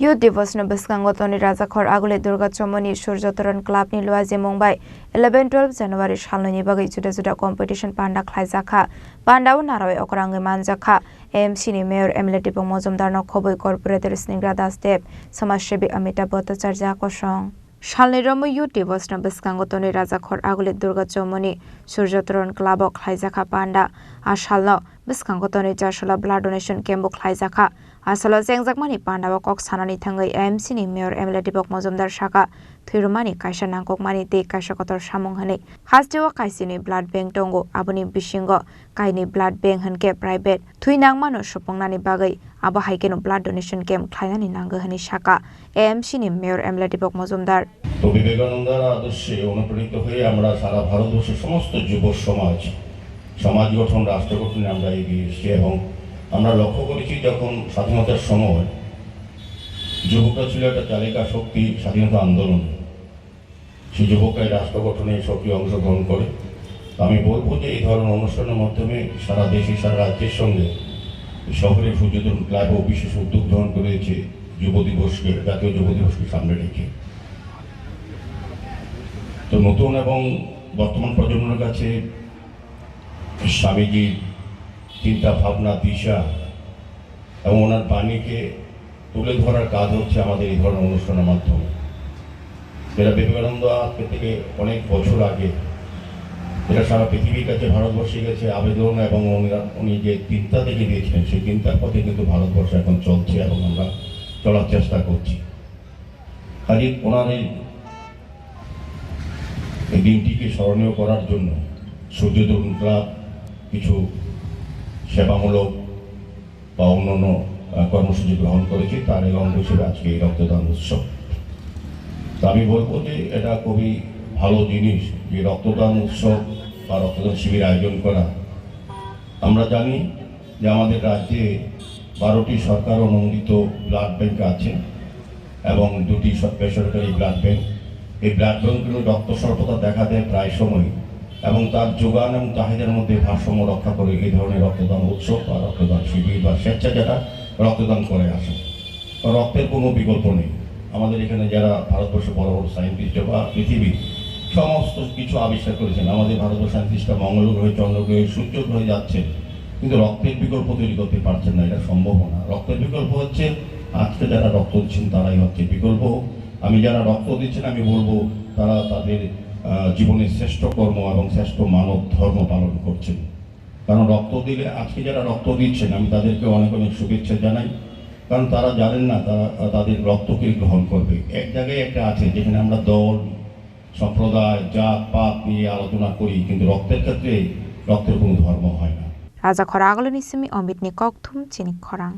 Youth Divorce Biskango Tony Razakhor Agule Durga Chomoni Surjatoran Club ni Luaze Mumbai 11-12 January Shaloni Bagai Juda Juda Competition Panda Khlaizakha Pandau Narawe Okrange Manjakha AMC ni Mayor Emily Tipong Mozumdar no Khoboi Corporator Sningra Das Dev Samajsebi Amita Bhattacharya Kosong Shalni Romo Youth Divorce Biskango Tony Razakhor Agule Durga Chomoni Surjatoran Club Khlaizakha Panda Ashalno Biskango Tony Jashola Blood Donation Camp Khlaizakha Asalo Zengjakmani Pandawa Kok Sanani Thangai AMC ni Mayor Emily Tipong Mozumdar Shaka Thirumani Kaisa Nangkokmani Te Kaisa Kotor Samung Hani Hasdewa Kaisini Blood Bank Tongo Abuni Bishingo Kaini Blood Bank Hanke Private Thuinangmano Sopongnani Bagai Aba Haikeno Blood Donation Camp Khlainani Nangga Hani Shaka AMC ni Mayor Emily Tipong Mozumdar তো বিবেকানন্দের আদর্শে অনুপ্রাণিত হয়ে আমরা সারা ভারতবর্ষের সমস্ত যুব সমাজ গঠন রাষ্ট্র গঠনে আমরা এগিয়ে এসেছি এবং আমরা লক্ষ্য করেছি যখন স্বাধীনতার সময় যুবকরা ছিল একটা চালিকা শক্তি স্বাধীনতা আন্দোলন সেই যুবকরা রাষ্ট্র গঠনে সক্রিয় অংশগ্রহণ করে আমি বলবো যে এই ধরনের অনুষ্ঠানের মাধ্যমে সারা দেশে সারা রাজ্যের সঙ্গে শহরের সূর্যোদয় ক্লাবও বিশেষ উদ্যোগ গ্রহণ করেছে জাতীয় যুব দিবসকে সামনে রেখে তো নতুন এবং বর্তমান প্রজন্মের কাছে স্বামীজির চিন্তা ভাবনা দিশা এবং ওনার বাণীকে তুলে ধরার কাজ হচ্ছে আমাদের এই ধরনের অনুষ্ঠানের মাধ্যমে যেটা বিবেকানন্দ আজকে থেকে অনেক বছর আগে এটা সারা পৃথিবীর কাছে ভারতবর্ষের কাছে আবেদন এবং উনি যে চিন্তা দেখে দিয়েছিলেন সেই চিন্তার পথে কিন্তু ভারতবর্ষ এখন চলছে এবং আমরা চলার চেষ্টা করছি কাজে ওনার এই দিনটিকে স্মরণীয় করার জন্য সূর্যোদয় ক্লাব কিছু সেবামূলক বা অন্যান্য কর্মসূচি গ্রহণ করেছি তার এই অঙ্গ হিসেবে আজকে এই রক্তদান উৎসব তো আমি বলবো যে এটা খুবই ভালো জিনিস যে রক্তদান উৎসব বা রক্তদান শিবির আয়োজন করা আমরা জানি যে আমাদের রাজ্যে 12টি সরকার অনুমোদিত ব্লাড ব্যাংক আছে এবং 2টি বেসরকারি ব্লাড ব্যাংক এই ব্লাড ব্যাংকগুলো রক্ত স্বল্পতা দেখা দেয় প্রায় সময় এবং তার যোগান এবং চাহিদার মধ্যে ভারসাম্য রক্ষা করে এই ধরনের রক্তদান উৎসব বা রক্তদান শিবির বা স্বেচ্ছা যারা রক্তদান করে আসে রক্তের কোনো বিকল্প নেই আমাদের এখানে যারা ভারতবর্ষে বড় বড় সায়েন্টিস্ট বা পৃথিবী সমস্ত কিছু আবিষ্কার করেছেন আমাদের ভারতবর্ষ সায়েন্টিস্টরা মঙ্গল গ্রহে চন্দ্র গ্রহে সূর্য গ্রহে যাচ্ছেন কিন্তু রক্তের বিকল্প তৈরি করতে পারছেন না এটা সম্ভব না রক্তের বিকল্প হচ্ছে আজকে যারা রক্ত দিচ্ছেন তারাই হচ্ছে বিকল্প আমি যারা রক্ত দিচ্ছেন আমি বলবো তারা তাদের জীবনের শ্রেষ্ঠ কর্ম এবং শ্রেষ্ঠ মানব ধর্ম পালন করছেন কারণ রক্ত দিলে আজকে যারা রক্ত দিচ্ছেন আমি তাদেরকে অনেক অনেক শুভেচ্ছা জানাই কারণ তারা জানেন না তারা তাদের রক্তকে গ্রহণ করবে এক জায়গায় একটা আছে যেখানে আমরা দল সম্প্রদায় জাত পাত নিয়ে আলোচনা করি কিন্তু রক্তের ক্ষেত্রে রক্তের কোনো ধর্ম হয় না রাজা খরা আগলে নিসমি অমিত নি ককথুম চিনি খরাং